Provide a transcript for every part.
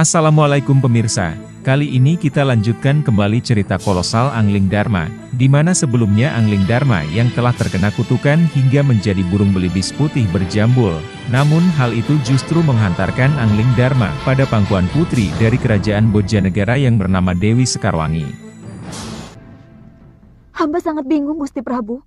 Assalamualaikum pemirsa, kali ini kita lanjutkan kembali cerita kolosal Angling Dharma, di mana sebelumnya Angling Dharma yang telah terkena kutukan hingga menjadi burung belibis putih berjambul. Namun hal itu justru menghantarkan Angling Dharma pada pangkuan putri dari kerajaan Bojanegara yang bernama Dewi Sekarwangi. Hamba sangat bingung, Gusti Prabu.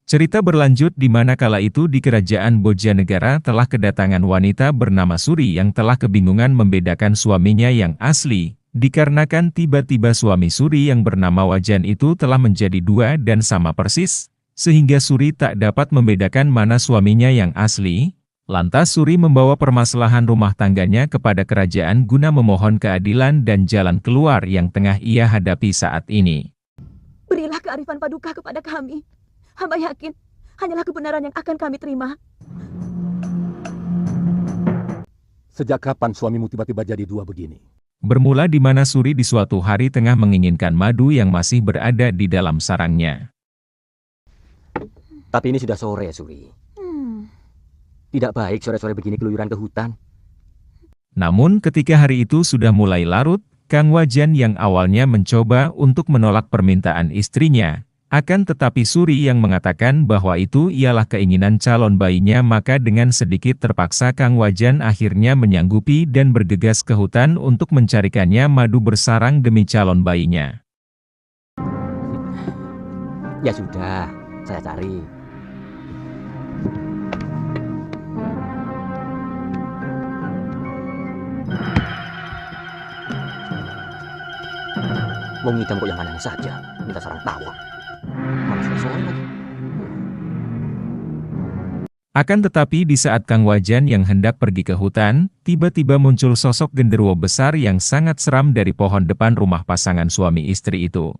Cerita berlanjut di mana kala itu di kerajaan Bojanegara telah kedatangan wanita bernama Suri yang telah kebingungan membedakan suaminya yang asli, dikarenakan tiba-tiba suami Suri yang bernama Wajan itu telah menjadi dua dan sama persis, sehingga Suri tak dapat membedakan mana suaminya yang asli. Lantas Suri membawa permasalahan rumah tangganya kepada kerajaan guna memohon keadilan dan jalan keluar yang tengah ia hadapi saat ini. Berilah kearifan paduka kepada kami. Hamba yakin, hanyalah kebenaran yang akan kami terima. Sejak kapan suamimu tiba-tiba jadi dua begini? Bermula di mana Suri di suatu hari tengah menginginkan madu yang masih berada di dalam sarangnya. Tapi ini sudah sore, Suri. Tidak baik sore-sore begini keluyuran ke hutan. Namun ketika hari itu sudah mulai larut, Kang Wajan yang awalnya mencoba untuk menolak permintaan istrinya, akan tetapi Suri yang mengatakan bahwa itu ialah keinginan calon bayinya, maka dengan sedikit terpaksa Kang Wajan akhirnya menyanggupi dan bergegas ke hutan untuk mencarikannya madu bersarang demi calon bayinya. Ya sudah, saya cari. Mau ngidam kok yang aneh saja, minta sarang tawon. Akan tetapi di saat Kang Wajan yang hendak pergi ke hutan, tiba-tiba muncul sosok genderuwo besar yang sangat seram dari pohon depan rumah pasangan suami istri itu.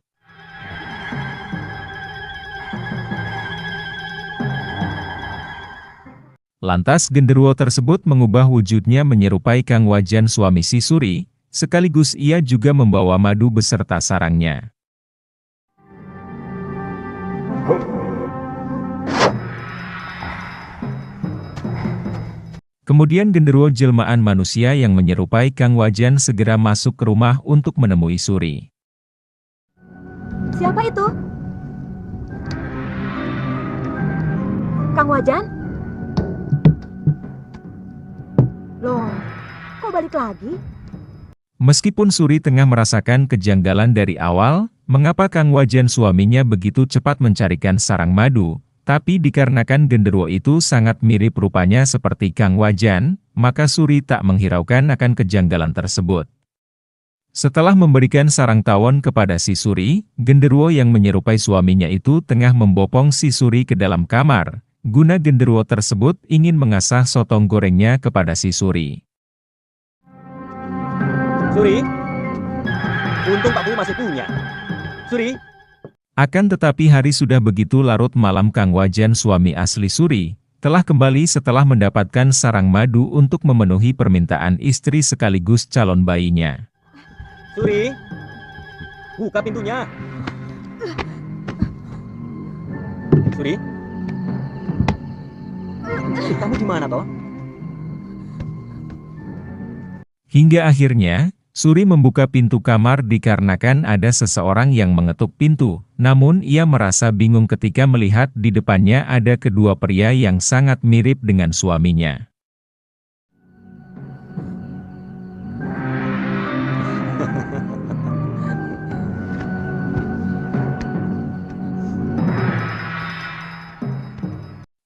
Lantas genderuwo tersebut mengubah wujudnya menyerupai Kang Wajan suami si Suri, sekaligus ia juga membawa madu beserta sarangnya. Kemudian genderuwo jelmaan manusia yang menyerupai Kang Wajan segera masuk ke rumah untuk menemui Suri. Siapa itu? Kang Wajan? Loh, kok balik lagi? Meskipun Suri tengah merasakan kejanggalan dari awal, mengapa Kang Wajan suaminya begitu cepat mencarikan sarang madu, tapi dikarenakan genderuwo itu sangat mirip rupanya seperti Kang Wajan, maka Suri tak menghiraukan akan kejanggalan tersebut. Setelah memberikan sarang tawon kepada si Suri, genderuwo yang menyerupai suaminya itu tengah membopong si Suri ke dalam kamar, guna genderuwo tersebut ingin mengasah sotong gorengnya kepada si Suri. Suri, untung Pak Guru masih punya. Suri. Akan tetapi hari sudah begitu larut malam, Kang Wajan suami asli Suri telah kembali setelah mendapatkan sarang madu untuk memenuhi permintaan istri sekaligus calon bayinya. Suri, buka pintunya. Suri, kamu di mana toh? Hingga akhirnya Suri membuka pintu kamar dikarenakan ada seseorang yang mengetuk pintu, namun ia merasa bingung ketika melihat di depannya ada kedua pria yang sangat mirip dengan suaminya.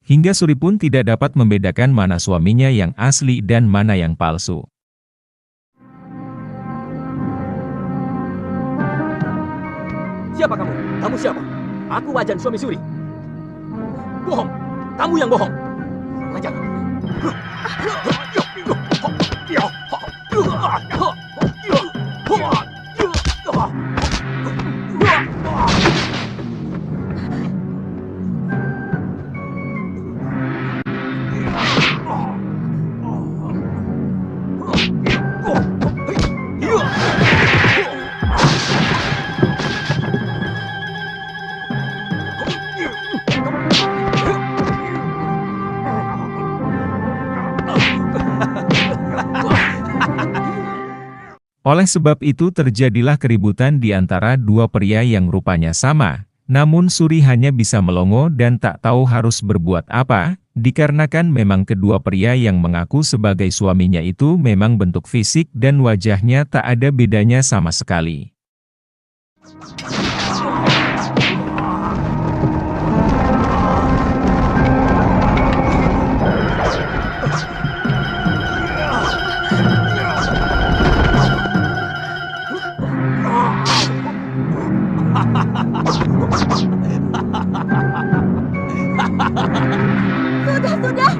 Hingga Suri pun tidak dapat membedakan mana suaminya yang asli dan mana yang palsu. Siapa kamu? Kamu siapa? Aku Wajan suami Suri. Bohong. Kamu yang bohong. Wajan. Oleh sebab itu terjadilah keributan di antara dua pria yang rupanya sama. Namun Suri hanya bisa melongo dan tak tahu harus berbuat apa, dikarenakan memang kedua pria yang mengaku sebagai suaminya itu memang bentuk fisik dan wajahnya tak ada bedanya sama sekali. Sudah.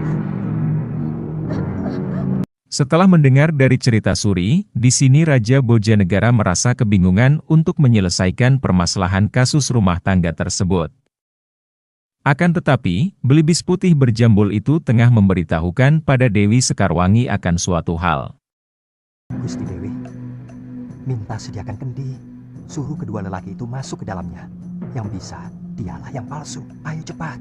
Setelah mendengar dari cerita Suri, di sini Raja Bojanegara merasa kebingungan untuk menyelesaikan permasalahan kasus rumah tangga tersebut. Akan tetapi, Belibis putih berjambul itu tengah memberitahukan pada Dewi Sekarwangi akan suatu hal. Gusti Dewi, minta sediakan kendi, suruh kedua lelaki itu masuk ke dalamnya. Yang bisa, dialah yang palsu. Ayo cepat.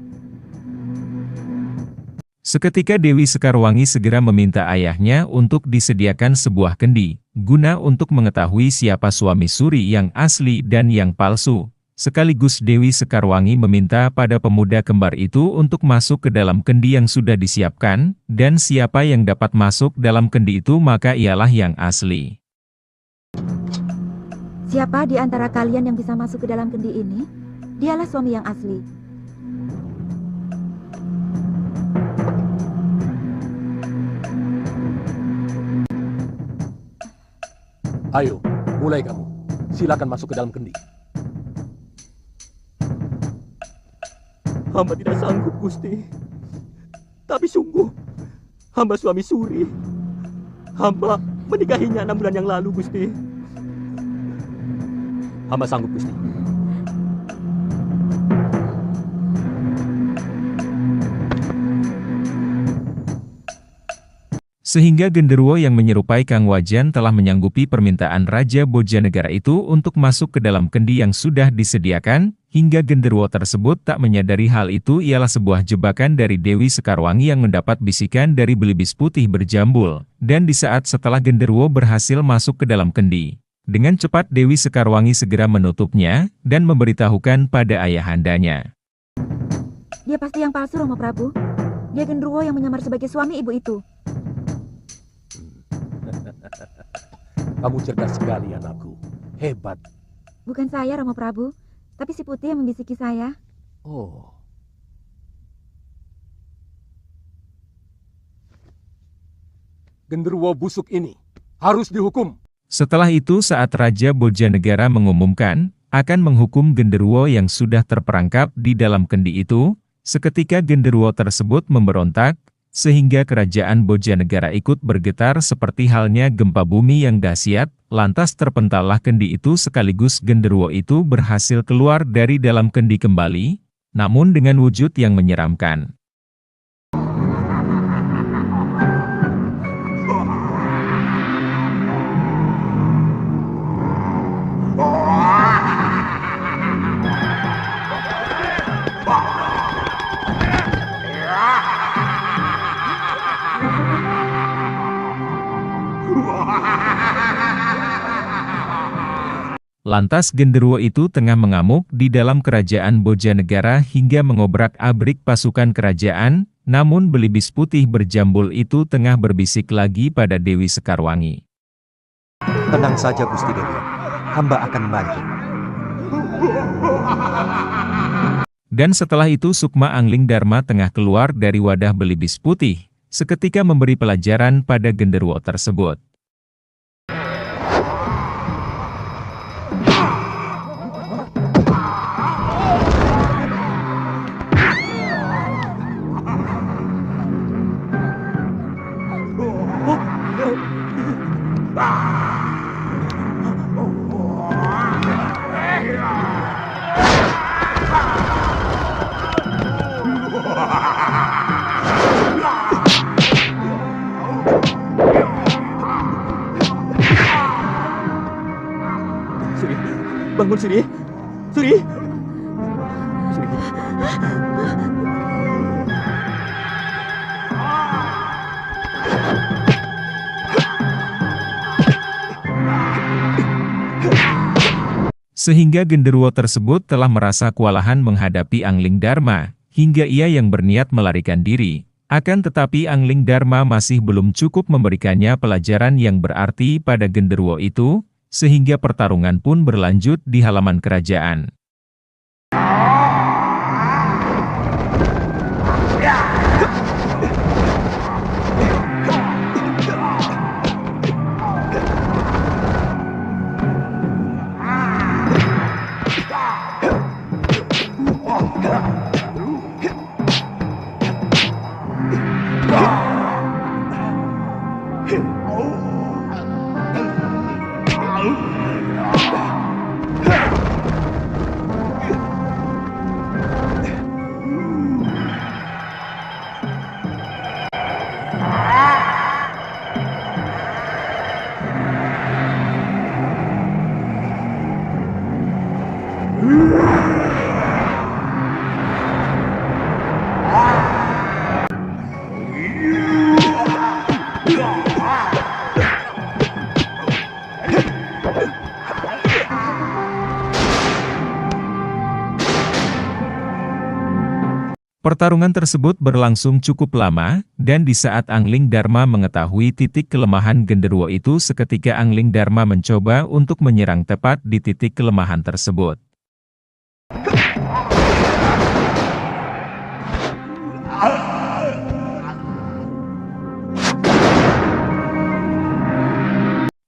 Seketika Dewi Sekarwangi segera meminta ayahnya untuk disediakan sebuah kendi, guna untuk mengetahui siapa suami Suri yang asli dan yang palsu. Sekaligus Dewi Sekarwangi meminta pada pemuda kembar itu untuk masuk ke dalam kendi yang sudah disiapkan, dan siapa yang dapat masuk dalam kendi itu maka ialah yang asli. Siapa di antara kalian yang bisa masuk ke dalam kendi ini? Dialah suami yang asli. Ayo, mulai kamu. Silakan masuk ke dalam kendi. Hamba tidak sanggup, Gusti. Tapi sungguh, hamba suami Suri. Hamba menikahinya 6 bulan yang lalu, Gusti. Hamba sanggup, Gusti. Sehingga genderuwo yang menyerupai Kang Wajan telah menyanggupi permintaan Raja Bojanegara itu untuk masuk ke dalam kendi yang sudah disediakan, hingga genderuwo tersebut tak menyadari hal itu ialah sebuah jebakan dari Dewi Sekarwangi yang mendapat bisikan dari Belibis putih berjambul, dan di saat setelah genderuwo berhasil masuk ke dalam kendi. Dengan cepat Dewi Sekarwangi segera menutupnya, dan memberitahukan pada ayahandanya. Dia pasti yang palsu, Romo Prabu. Dia genderuwo yang menyamar sebagai suami ibu itu. Kamu cerdas sekali, anakku. Hebat. Bukan saya, Romo Prabu, tapi si putih yang membisiki saya. Oh. Genderuwo busuk ini harus dihukum. Setelah itu saat Raja Bojanegara mengumumkan akan menghukum genderuwo yang sudah terperangkap di dalam kendi itu, seketika genderuwo tersebut memberontak, sehingga kerajaan Bojanegara ikut bergetar seperti halnya gempa bumi yang dahsyat, lantas terpentallah kendi itu sekaligus genderuwo itu berhasil keluar dari dalam kendi kembali, namun dengan wujud yang menyeramkan. Lantas genderuwo itu tengah mengamuk di dalam kerajaan Bojanegara hingga mengobrak-abrik pasukan kerajaan, namun Belibis putih berjambul itu tengah berbisik lagi pada Dewi Sekarwangi. Tenang saja Gusti Dewi, hamba akan membantu. Dan setelah itu Sukma Angling Dharma tengah keluar dari wadah Belibis putih, seketika memberi pelajaran pada genderuwo tersebut. Suri, bangun Suri. Suri. Suri. Sehingga genderuwo tersebut telah merasa kewalahan menghadapi Angling Darma, hingga ia yang berniat melarikan diri. Akan tetapi Angling Darma masih belum cukup memberikannya pelajaran yang berarti pada genderuwo itu, sehingga pertarungan pun berlanjut di halaman kerajaan. Pertarungan tersebut berlangsung cukup lama, dan di saat Angling Darma mengetahui titik kelemahan genderuwo itu, seketika Angling Darma mencoba untuk menyerang tepat di titik kelemahan tersebut.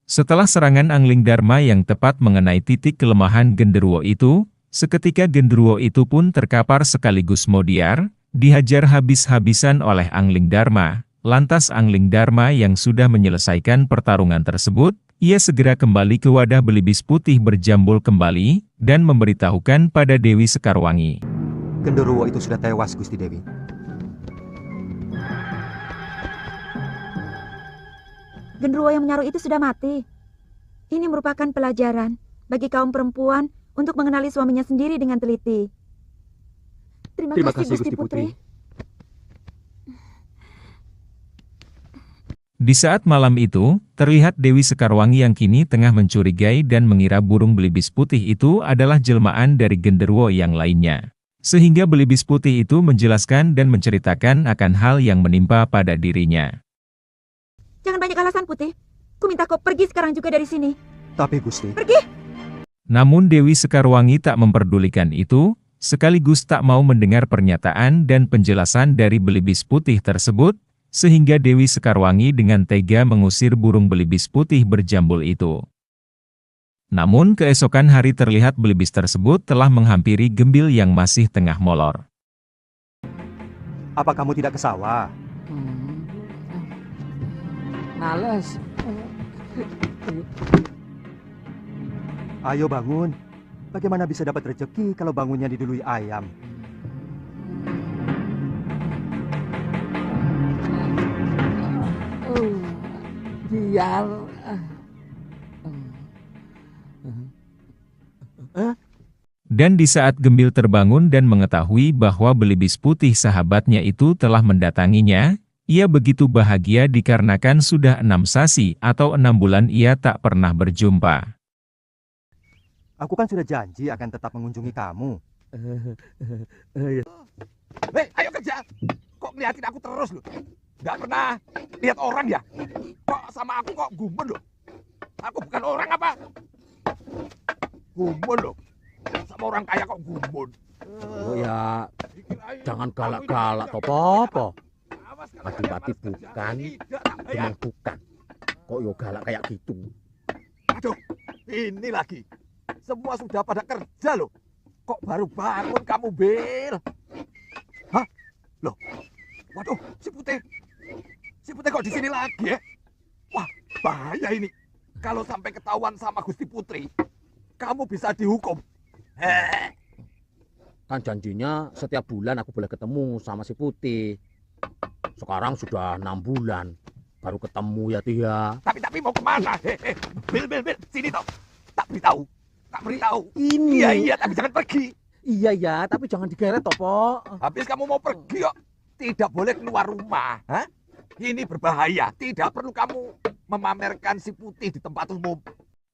Setelah serangan Angling Darma yang tepat mengenai titik kelemahan genderuwo itu, seketika genderuwo itu pun terkapar sekaligus modiar, dihajar habis-habisan oleh Angling Darma. Lantas Angling Darma yang sudah menyelesaikan pertarungan tersebut, ia segera kembali ke wadah belibis putih berjambul kembali, dan memberitahukan pada Dewi Sekarwangi. Genderuwo itu sudah tewas, Gusti Dewi. Genderuwo yang menyaruh itu sudah mati. Ini merupakan pelajaran bagi kaum perempuan untuk mengenali suaminya sendiri dengan teliti. Terima kasih, Gusti Putri. Di saat malam itu, terlihat Dewi Sekarwangi yang kini tengah mencurigai dan mengira burung belibis putih itu adalah jelmaan dari genderuwo yang lainnya. Sehingga belibis putih itu menjelaskan dan menceritakan akan hal yang menimpa pada dirinya. Jangan banyak alasan, Putih. Ku minta kau pergi sekarang juga dari sini. Tapi Gusti... Pergi! Namun Dewi Sekarwangi tak memperdulikan itu, sekaligus tak mau mendengar pernyataan dan penjelasan dari belibis putih tersebut, sehingga Dewi Sekarwangi dengan tega mengusir burung belibis putih berjambul itu. Namun keesokan hari terlihat belibis tersebut telah menghampiri Gembil yang masih tengah molor. Apa kamu tidak ke sawah? Males. Ayo bangun. Bagaimana bisa dapat rezeki kalau bangunnya didului ayam? Biar. Dan di saat Gembil terbangun dan mengetahui bahwa belibis putih sahabatnya itu telah mendatanginya, ia begitu bahagia dikarenakan sudah 6 sasi atau 6 bulan ia tak pernah berjumpa. Aku kan sudah janji akan tetap mengunjungi kamu. Hei, ayo kerja. Kok ngeliatin aku terus loh? Gak pernah lihat orang ya? Kok sama aku kok gumun loh? Aku bukan orang apa? Gumun loh. Sama orang kaya kok gumun. Oh ya, jangan galak-galak apa-apa. Pati-pati bukan, emang bukan. Kok yo galak kayak gitu? Aduh, ini lagi. Semua sudah pada kerja loh. Kok baru bangun kamu, Bil? Hah? Loh? Waduh, si Putih. Si Putih kok di sini lagi ya? Wah, bahaya ini. Kalau sampai ketahuan sama Gusti Putri, kamu bisa dihukum. Kan janjinya setiap bulan aku boleh ketemu sama si Putih. Sekarang sudah 6 bulan. Baru ketemu ya dia. Tapi mau kemana? Bil, sini toh. Tak beritahu. Tak beritahu. Ini. Iya, tapi jangan pergi. Iya ya, tapi jangan digeret toh, Po. Habis kamu mau pergi kok. Tidak boleh keluar rumah. Hah? Ini berbahaya. Tidak perlu kamu memamerkan si Putih di tempat umum.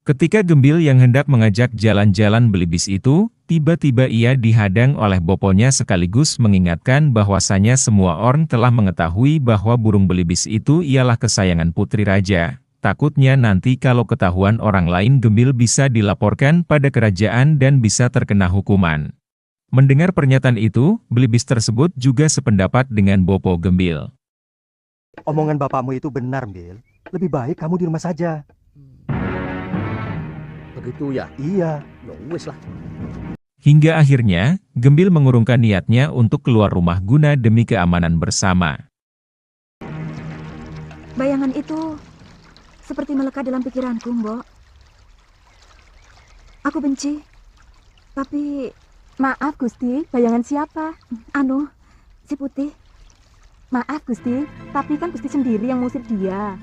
Ketika Gembil yang hendak mengajak jalan-jalan Belibis itu, tiba-tiba ia dihadang oleh boponya sekaligus mengingatkan bahwasanya semua orang telah mengetahui bahwa burung Belibis itu ialah kesayangan putri raja. Takutnya nanti kalau ketahuan orang lain Gembil bisa dilaporkan pada kerajaan dan bisa terkena hukuman. Mendengar pernyataan itu, Belibis tersebut juga sependapat dengan Bopo Gembil. Omongan bapakmu itu benar, Bil. Lebih baik kamu di rumah saja. Begitu ya? Iya. Ya wis lah. Hingga akhirnya, Gembil mengurungkan niatnya untuk keluar rumah guna demi keamanan bersama. Bayangan itu seperti melekat dalam pikiranku, Mbok. Aku benci. Tapi, Maaf Gusti, bayangan siapa? anu, si putih. Maaf Gusti, tapi kan Gusti sendiri yang ngusir dia.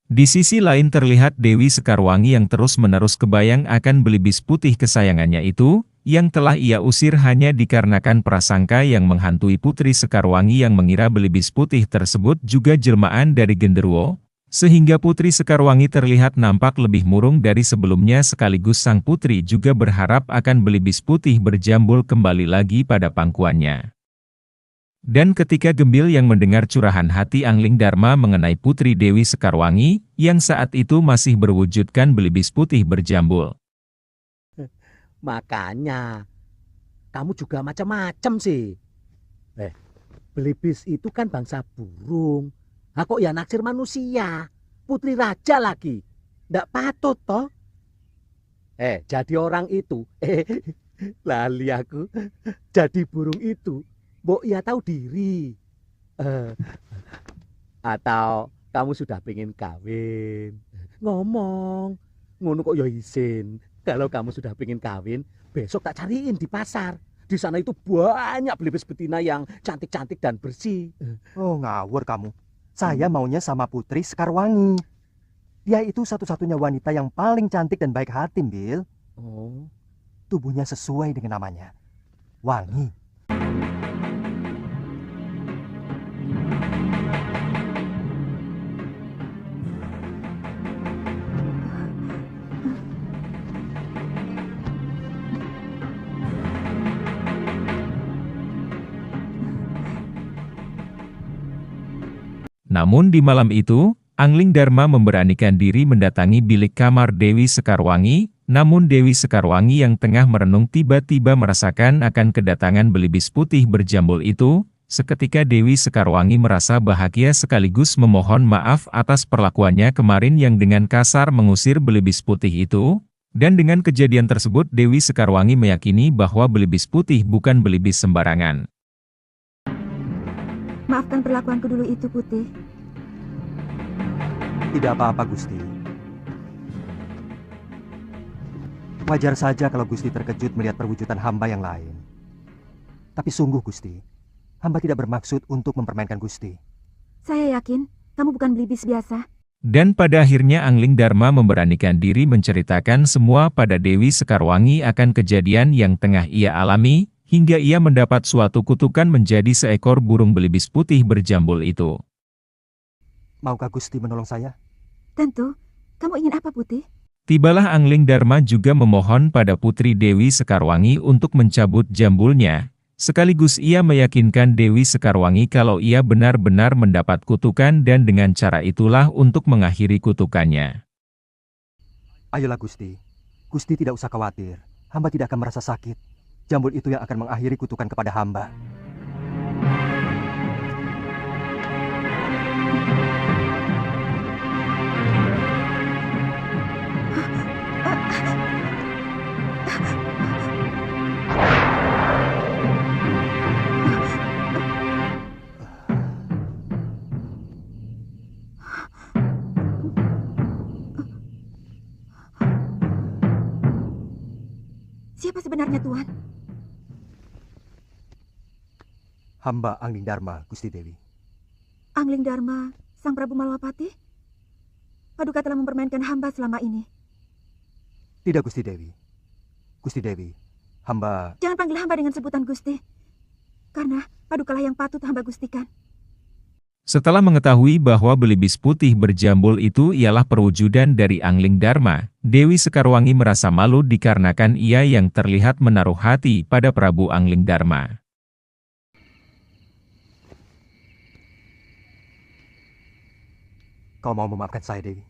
Di sisi lain terlihat Dewi Sekarwangi yang terus-menerus kebayang akan Belibis putih kesayangannya itu, yang telah ia usir hanya dikarenakan prasangka yang menghantui Putri Sekarwangi yang mengira Belibis putih tersebut juga jelmaan dari genderuwo, sehingga Putri Sekarwangi terlihat nampak lebih murung dari sebelumnya sekaligus sang putri juga berharap akan Belibis putih berjambul kembali lagi pada pangkuannya. Dan ketika Gembil yang mendengar curahan hati Angling Dharma mengenai Putri Dewi Sekarwangi, yang saat itu masih berwujudkan Belibis putih berjambul. Makanya, kamu juga macam-macam sih. Belibis itu kan bangsa burung. Kok ya naksir manusia? Putri raja lagi. Ndak patut toh? Jadi orang itu. Lali aku. Jadi burung itu. Mbok ya tahu diri. Atau kamu sudah pengen kawin. Ngomong. Ngono kok ya izin. Kalau kamu sudah pengen kawin, besok tak cariin di pasar. Di sana itu banyak belibis betina yang cantik-cantik dan bersih. Oh, ngawur kamu. Saya maunya sama Putri Sekarwangi. Dia itu satu-satunya wanita yang paling cantik dan baik hati, Bil. Oh. Tubuhnya sesuai dengan namanya. Wangi. Namun di malam itu, Angling Dharma memberanikan diri mendatangi bilik kamar Dewi Sekarwangi, namun Dewi Sekarwangi yang tengah merenung tiba-tiba merasakan akan kedatangan Belibis putih berjambul itu. Seketika Dewi Sekarwangi merasa bahagia sekaligus memohon maaf atas perlakuannya kemarin yang dengan kasar mengusir Belibis putih itu. Dan dengan kejadian tersebut Dewi Sekarwangi meyakini bahwa Belibis putih bukan belibis sembarangan. Maafkan perlakuanku dulu itu, Putih. Tidak apa-apa, Gusti. Wajar saja kalau Gusti terkejut melihat perwujudan hamba yang lain. Tapi sungguh, Gusti, hamba tidak bermaksud untuk mempermainkan Gusti. Saya yakin kamu bukan belibis biasa. Dan pada akhirnya Angling Dharma memberanikan diri menceritakan semua pada Dewi Sekarwangi akan kejadian yang tengah ia alami, hingga ia mendapat suatu kutukan menjadi seekor burung belibis putih berjambul itu. Maukah Gusti menolong saya? Tentu. Kamu ingin apa, Putih? Tibalah Angling Dharma juga memohon pada Putri Dewi Sekarwangi untuk mencabut jambulnya, sekaligus ia meyakinkan Dewi Sekarwangi kalau ia benar-benar mendapat kutukan dan dengan cara itulah untuk mengakhiri kutukannya. Ayolah Gusti. Gusti tidak usah khawatir. Hamba tidak akan merasa sakit. Jambul itu yang akan mengakhiri kutukan kepada hamba. Siapa sebenarnya, Tuan? Hamba Angling Dharma, Gusti Dewi. Angling Dharma, Sang Prabu Malwapati? Paduka telah mempermainkan hamba selama ini. Tidak, Gusti Dewi. Gusti Dewi, hamba... Jangan panggil hamba dengan sebutan Gusti. Karena Padukalah yang patut hamba gustikan. Setelah mengetahui bahwa belibis putih berjambul itu ialah perwujudan dari Angling Dharma, Dewi Sekarwangi merasa malu dikarenakan ia yang terlihat menaruh hati pada Prabu Angling Dharma. Kau mau memaafkan saya, Dewi?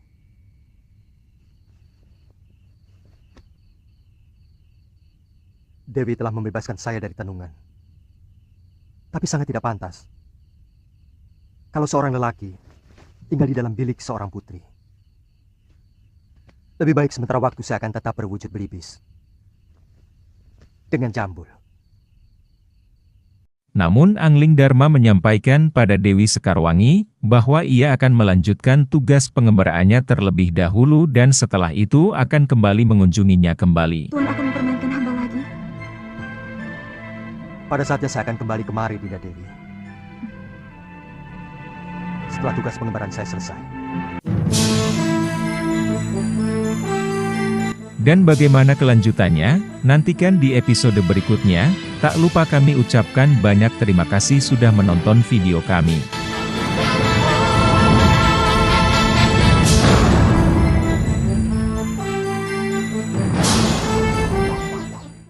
Dewi telah membebaskan saya dari tenungan. Tapi sangat tidak pantas kalau seorang lelaki tinggal di dalam bilik seorang putri. Lebih baik sementara waktu saya akan tetap berwujud belibis dengan jambul. Namun Angling Dharma menyampaikan pada Dewi Sekarwangi bahwa ia akan melanjutkan tugas pengembaraannya terlebih dahulu dan setelah itu akan kembali mengunjunginya kembali. Tuan akan mempermainkan hamba lagi? Pada saatnya saya akan kembali kemari, Dinda Dewi. Setelah tugas pengembaraan saya selesai. Dan bagaimana kelanjutannya? Nantikan di episode berikutnya. Tak lupa kami ucapkan banyak terima kasih sudah menonton video kami.